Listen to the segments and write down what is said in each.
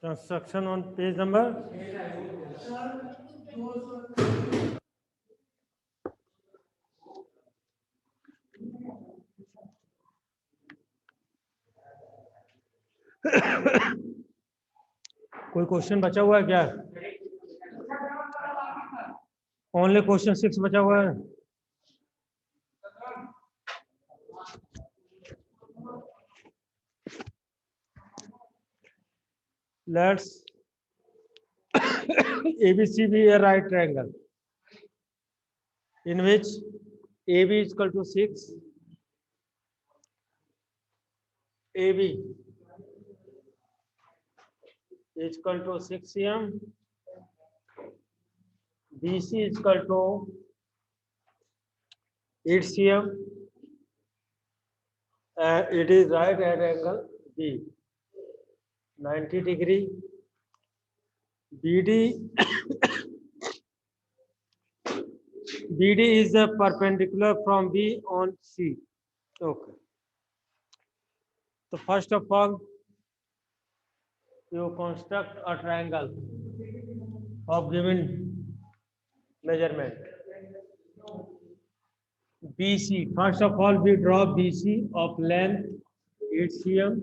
Construction on page number कोई question बचा हुआ है क्या? ओनली क्वेश्चन 6 बचा हुआ है। Let's ABC be a right triangle in which AB is equal to 6, AB is equal to 6 cm, BC is equal to 8 cm, and it is right at angle B, 90 degree. BD is a perpendicular from B on C. Okay. So first of all, you construct a triangle of given measurement. BC. First of all, we draw BC of length 8 cm.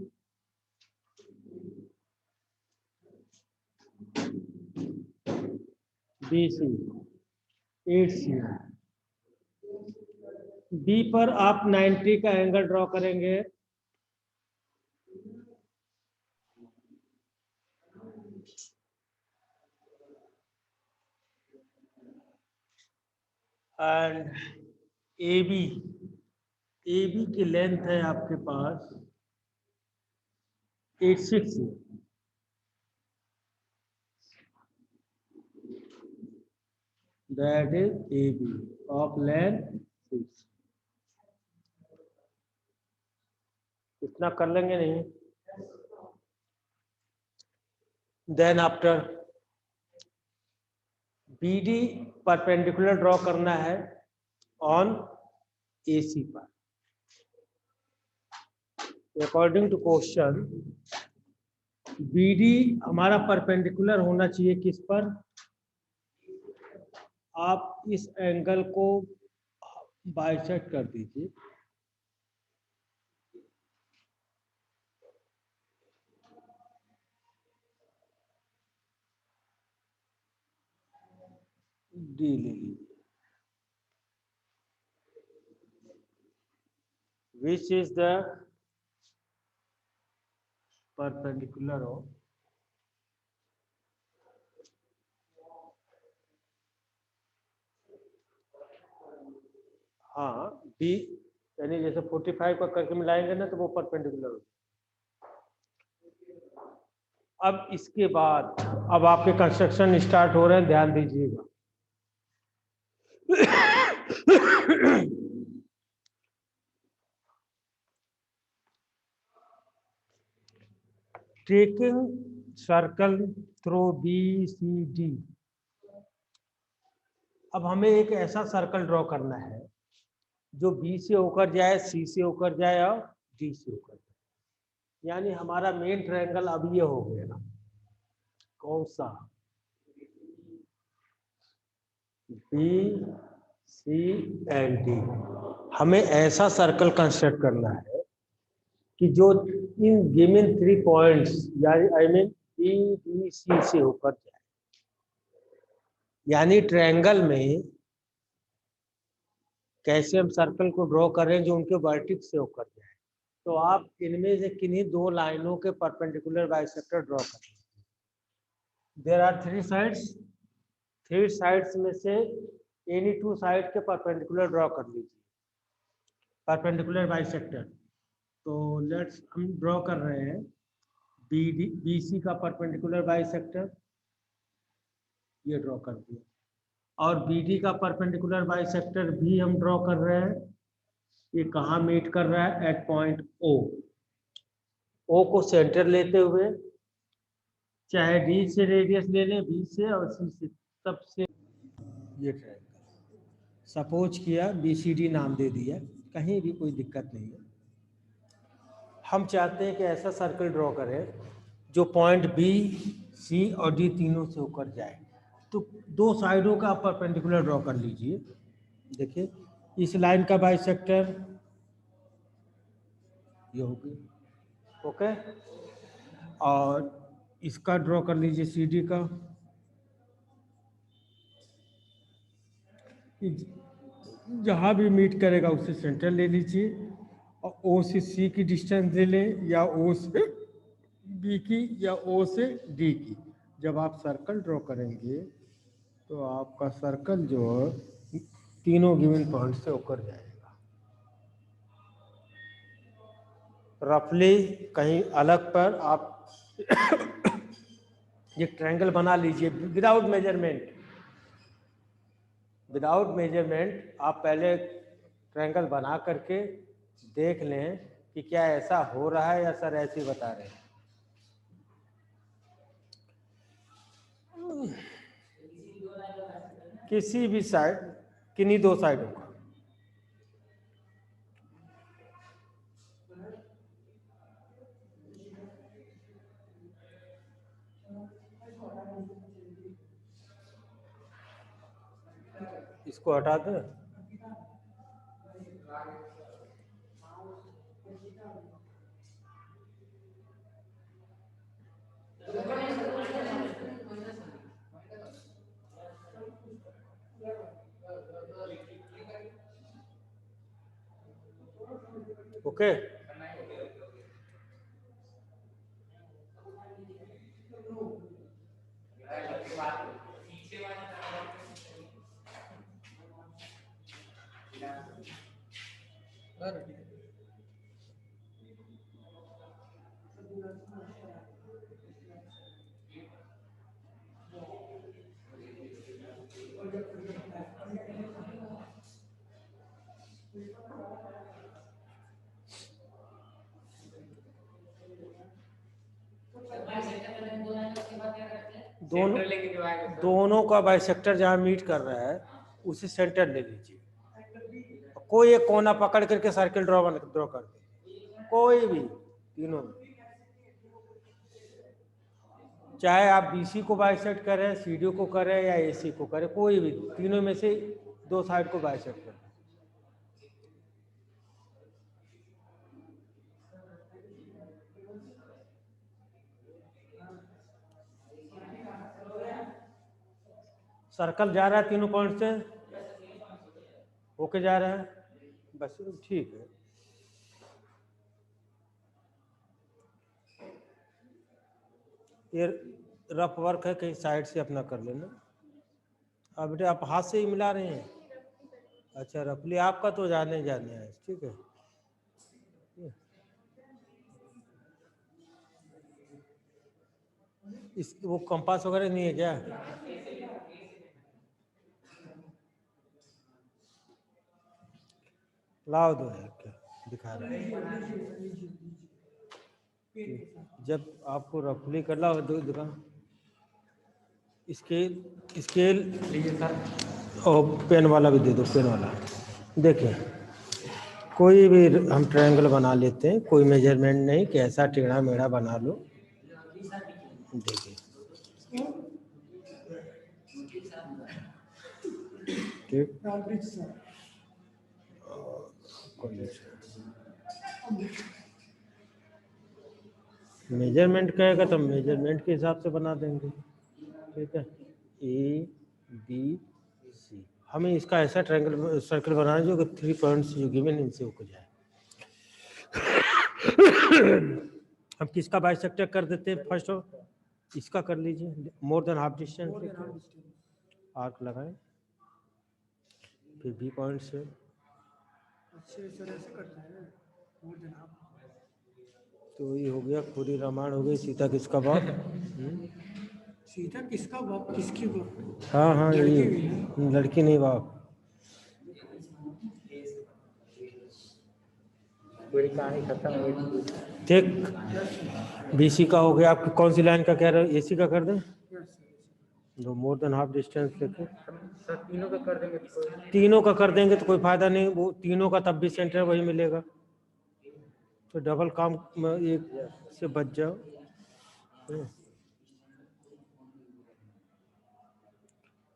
BC 8 cm. B पर आप 90 का angle draw करेंगे। And AB की length है आपके पास 86 that is AB of length 6. इतना कर लेंगे नहीं? Then after BD perpendicular draw करना है ऑन AC पर। अकॉर्डिंग टू क्वेश्चन BD हमारा परपेंडिकुलर होना चाहिए किस पर? आप इस एंगल को बाइसेक्ट कर दीजिए। डी ले लीजिए। Which is the perpendicular of हाँ बी, यानी जैसे 45 का करके मिलाएंगे ना तो वो परपेंडिकुलर हो। अब इसके बाद अब आपके कंस्ट्रक्शन स्टार्ट हो रहे हैं, ध्यान दीजिएगा। Taking circle through BCD। अब हमें एक ऐसा सर्कल ड्रॉ करना है जो B से होकर जाए, C से होकर जाए और D से होकर जाए। यानी हमारा मेन ट्रायंगल अब ये हो गया। कौन सा? B, C and D। हमें ऐसा सर्कल कंस्ट्रक्ट करना है कि जो इन गिवन 3 पॉइंट्स यानी I mean B, D, C से होकर जाए। यानी ट्रायंगल में कैसे हम सर्कल को ड्रॉ करें जो उनके वर्टेक्स से होकर जाए। तो आप इनमें से किन्हीं 2 लाइनों के परपेंडिकुलर बाइसेक्टर ड्रॉ करें। There are 3 sides. 3 साइड्स में से एनी 2 साइड के परपेंडिकुलर ड्रॉ कर लीजिए, परपेंडिकुलर बाइसेक्टर। तो लेट्स हम ड्रॉ कर रहे हैं बी सी का परपेंडिकुलर बाइसेक्टर, ये ड्रॉ कर दिया, और बी डी का परपेंडिकुलर बाइसेक्टर भी हम ड्रॉ कर रहे हैं। ये कहाँ मीट कर रहा है? एट पॉइंट ओ। ओ को सेंटर लेते हुए, चाहे डी से रेडियस ले लें, बी से और सी से, सबसे ये ट्रायंगल सपोज किया, बी सी डी नाम दे दिया, कहीं भी कोई दिक्कत नहीं है। हम चाहते हैं कि ऐसा सर्कल ड्रॉ करें जो पॉइंट बी, सी और डी तीनों से होकर जाए। तो दो साइडों का परपेंडिकुलर ड्रॉ कर लीजिए। देखिए इस लाइन का बाइसेक्टर ये हो गया, ओके, और इसका ड्रॉ कर लीजिए सी डी का। जहाँ भी मीट करेगा उससे सेंटर ले लीजिए, और ओ से सी की डिस्टेंस ले लें, या ओ से बी की, या ओ से डी की। जब आप सर्कल ड्रॉ करेंगे तो आपका सर्कल जो है तीनों गिवन पॉइंट से होकर जाएगा। रफली कहीं अलग पर आप ये ट्रायंगल बना लीजिए विदाउट मेजरमेंट। विदाउट मेजरमेंट आप पहले ट्रायंगल बना करके देख लें कि क्या ऐसा हो रहा है या सर ऐसे ही बता रहे हैं। किसी भी साइड, किन्हीं दो साइडों का। इसको हटा दो। ओके, दोनों का बाइसेक्टर जहाँ मीट कर रहा है उसे सेंटर ले लीजिए। कोई एक कोना पकड़ करके सर्किल ड्रॉ कर दीजिए, कोई भी तीनों में। चाहे आप बीसी को बाइसेक्ट करें, सीडी को करें या एसी को करें, कोई भी तीनों में से दो साइड को बाइसेक्ट करें। सर्कल जा रहा है तीनों पॉइंट से होके जा रहा है, बस ठीक है। ये रफ वर्क है, कहीं साइड से अपना कर लेना। अब बेटे आप हाथ से ही मिला रहे हैं? अच्छा, रफली आपका तो जाने है, ठीक है। इस वो कंपास वगैरह नहीं है क्या? लाओ दो है क्या दिखा रहे हैं। जब आपको रफली करना हो दो दुकान स्केल स्केल और पेन वाला भी दे दो, पेन वाला। देखिए कोई भी हम ट्रायंगल बना लेते हैं, कोई मेजरमेंट नहीं कि ऐसा टेढ़ा मेढ़ा बना लो। देखिए ठीक, मेजरमेंट कहेगा तो मेजरमेंट के हिसाब से बना देंगे, ठीक है। ए बी सी, हमें इसका ऐसा ट्रायंगल सर्कल बनाना है जो कि 3 पॉइंट्स जो गिवन इनसे होकर जाए। हम किसका बाइसेक्टर कर देते हैं? फर्स्ट इसका कर लीजिए, more than half distance arc लगाएं, फिर बी पॉइंट से अच्छे सर ऐसे करते हैं मोर देन हाफ। तो ये हो गया, पूरी रामायण हो गई। सीता किसका बाप? सीता किसका बाप, किसकी बाप? हाँ हाँ, लड़की ये भी है। लड़की नहीं बाप। पूरी कहानी खत्म हो गई। ठीक, बीसी का हो गया। आपकी कौन सी लाइन का कह रहे हो? एसी का कर दें? दो मोर देन हाफ डिस्टेंस लेके सर तीनों का कर देंगे तो तीनों का कर देंगे तो कोई फायदा नहीं, वो तीनों का तब भी सेंटर वही मिलेगा, तो डबल काम में एक से बच जाओ।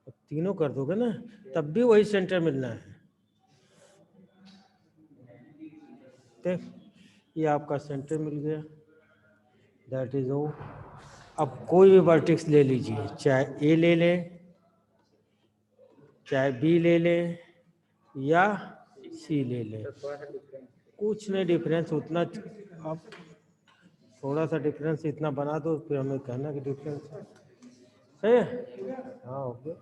अब तीनों कर दोगे ना तब भी वही सेंटर मिलना है। ठीक, ये आपका सेंटर मिल गया, दैट इज ओ। अब कोई भी वर्टेक्स ले लीजिए, चाहे ए ले लें, चाहे बी ले लें, या सी ले लें, थोड़ा सा डिफरेंस। कुछ नहीं डिफरेंस उतना। अब थोड़ा सा डिफरेंस इतना बना दो, फिर हमें कहना कि डिफरेंस है। सही है? हाँ, ओके।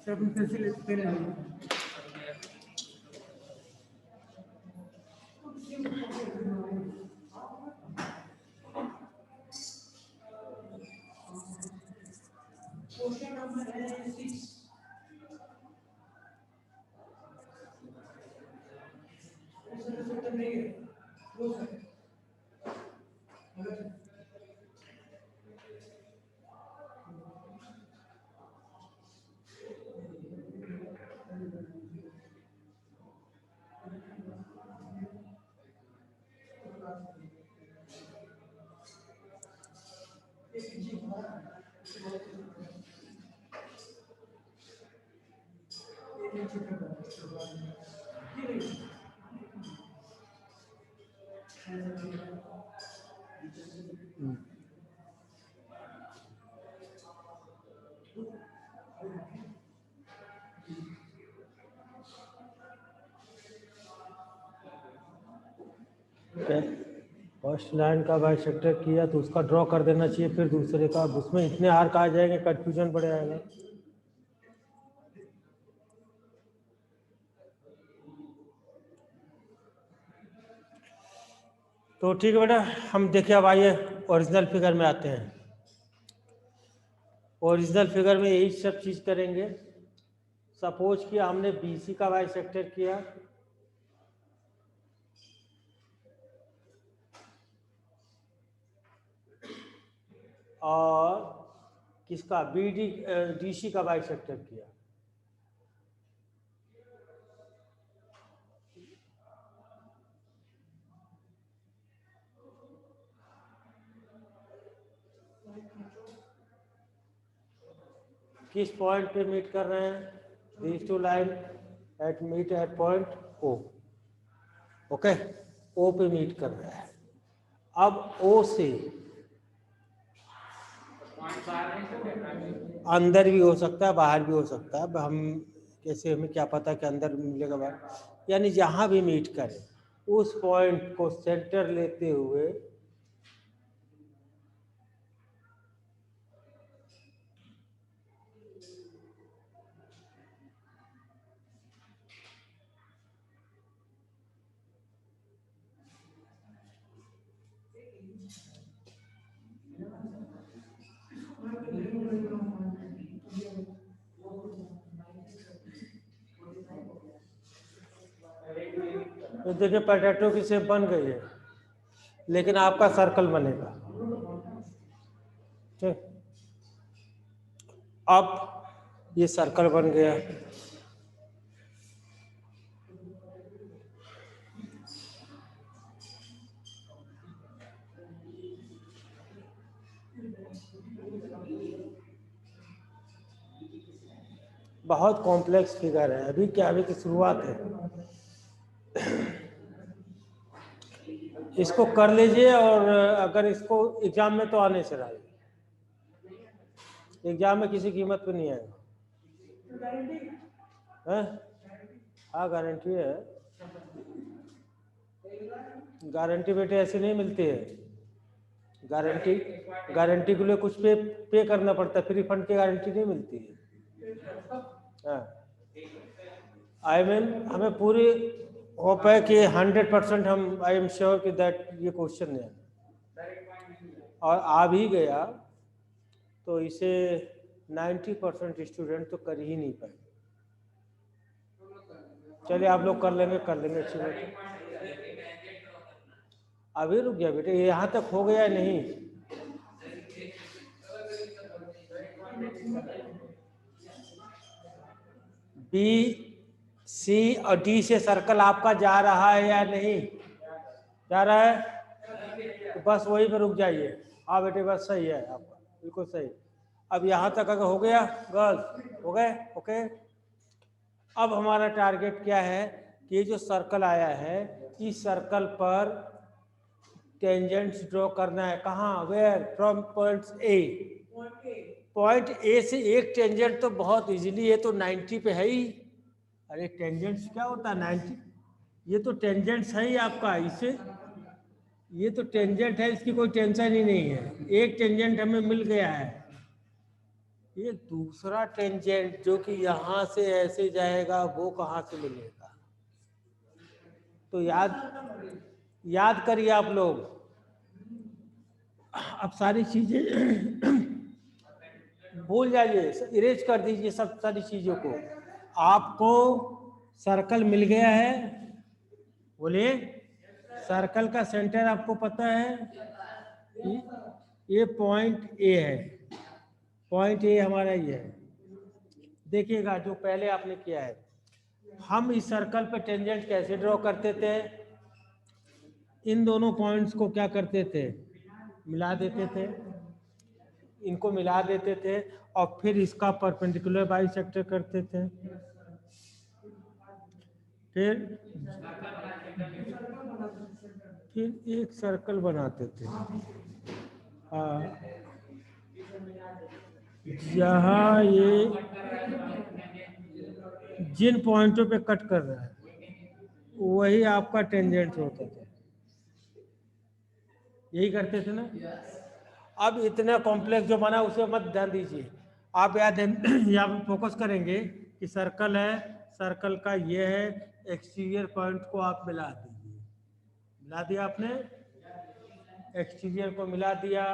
सर अपन पेंसिल पेन ले लो। फर्स्ट लाइन का बाइसेक्टर किया तो उसका ड्रॉ कर देना चाहिए, फिर दूसरे का। अब उसमें इतने आर्क आ जाएंगे, कंफ्यूजन बढ़ जाएगा। तो ठीक है बेटा, हम देखिए अब आइए ओरिजिनल फिगर में आते हैं। ओरिजिनल फिगर में यही सब चीज करेंगे। सपोज किया हमने बीसी का बाइसेक्टर किया, और किसका बीडी डीसी का बाइसेक्टर किया। किस पॉइंट पे मीट कर रहे हैं? these two line at meet at point O। Okay, O पे मीट कर रहा है। अब O से अंदर भी हो सकता है, बाहर भी हो सकता है। अब हम कैसे, हमें क्या पता कि अंदर मिलेगा बाहर, यानी जहां भी मीट करें उस पॉइंट को सेंटर लेते हुए तो देखिए पोटैटो की शेप बन गई है, लेकिन आपका सर्कल बनेगा। ठीक, अब ये सर्कल बन गया। बहुत कॉम्प्लेक्स फिगर है, अभी क्या, अभी की शुरुआत है। इसको कर लीजिए, और अगर इसको एग्जाम में तो आने से रहा, एग्जाम में किसी कीमत पे नहीं आएगा। हाँ गारंटी है, गारंटी बेटे ऐसे नहीं मिलती है। गारंटी, गारंटी के लिए कुछ पे करना पड़ता है, फ्री फंड की गारंटी नहीं मिलती है। हाँ, आई मीन हमें पूरी होप है कि 100% हम आई एम श्योर कि दैट ये क्वेश्चन नहीं आना और आ भी गया तो इसे 90% स्टूडेंट तो कर ही नहीं पाए। चलिए आप लोग कर लेंगे अच्छी बात है। अभी रुक गया बेटे, यहाँ तक हो गया नहीं? बी सी और डी से सर्कल आपका जा रहा है या नहीं जा रहा है? तो बस वही पे रुक जाइए। हाँ बेटे बस सही है आपका, बिल्कुल सही। अब यहाँ तक अगर हो गया गर्ल्स, हो गए? ओके। अब हमारा टारगेट क्या है कि ये जो सर्कल आया है इस सर्कल पर टेंजेंट्स ड्रॉ करना है। कहाँ? Where? From points A. Point A से एक टेंजेंट तो बहुत इजीली, ये तो 90 पे है ही। अरे टेंजेंट्स क्या होता है 90? ये तो टेंजेंट्स है ही आपका, इसे ये तो टेंजेंट है, इसकी कोई टेंशन ही नहीं है। एक टेंजेंट हमें मिल गया है। ये दूसरा टेंजेंट जो कि यहाँ से ऐसे जाएगा वो कहाँ से मिलेगा? तो याद करिए आप लोग। अब सारी चीजें भूल जाइए, इरेज कर दीजिए सब सारी चीजों को। आपको सर्कल मिल गया है, बोलिए। सर्कल का सेंटर आपको पता है, ये पॉइंट ए है। पॉइंट ए हमारा ये है। देखिएगा जो पहले आपने किया है, हम इस सर्कल पे टेंजेंट कैसे ड्रॉ करते थे? इन दोनों पॉइंट्स को क्या करते थे? मिला देते थे, इनको मिला देते थे और फिर इसका परपेंडिकुलर बाइसेक्टर करते थे। फिर एक सर्कल बनाते थे। हाँ, यहाँ ये जिन पॉइंटों पे कट कर रहा है वही आपका टेंजेंट होता था। यही करते थे ना? अब इतना कॉम्प्लेक्स जो बना उसे मत ध्यान दीजिए। आप यहाँ फोकस करेंगे कि सर्कल है, सर्कल का ये है, एक्सटीरियर पॉइंट को आप मिला दीजिए। मिला दिया आपने, एक्सटीरियर को मिला दिया।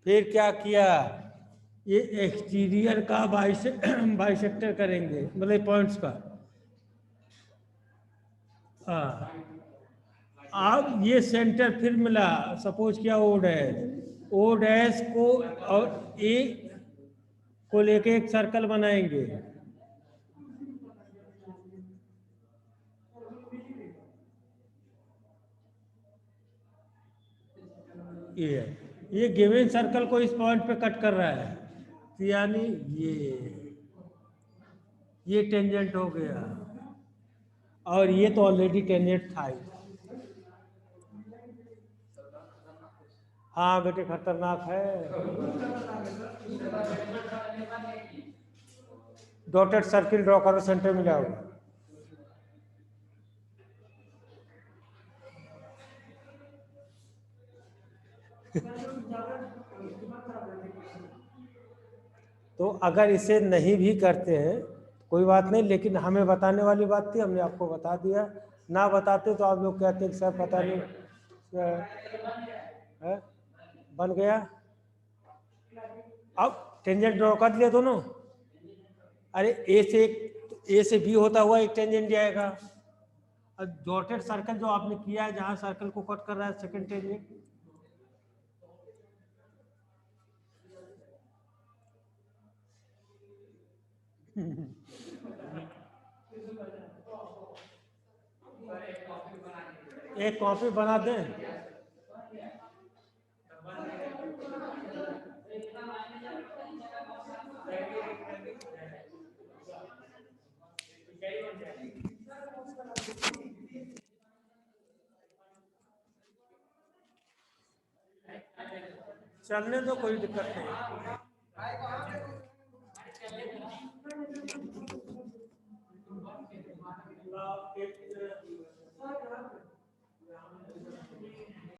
फिर क्या किया? ये एक्सटीरियर का बाइसेक्टर करेंगे, मतलब पॉइंट्स का। हाँ, अब ये सेंटर फिर मिला, सपोज क्या ओ डैश को और ए को लेके एक सर्कल बनाएंगे। ये गिवन सर्कल को इस पॉइंट पे कट कर रहा है, तो यानी ये टेंजेंट हो गया और ये तो ऑलरेडी टेंजेंट था ही। हाँ बेटे खतरनाक है। डॉटेड सर्किल ड्रॉ करो, सेंटर में जाओ। तो अगर इसे नहीं भी करते हैं कोई बात नहीं, लेकिन हमें बताने वाली बात थी, हमने आपको बता दिया। ना बताते तो आप लोग कहते सर पता नहीं है? बन गया। अब टेंजेंट ड्रॉ कर लिया दोनों। अरे ए से बी होता हुआ एक टेंजेंट जाएगा। अब डॉटेड सर्कल जो आपने किया है जहां सर्कल को कट कर रहा है, सेकंड टेंजेंट। एक कॉपी बना दें। चलने दो, कोई दिक्कत नहीं।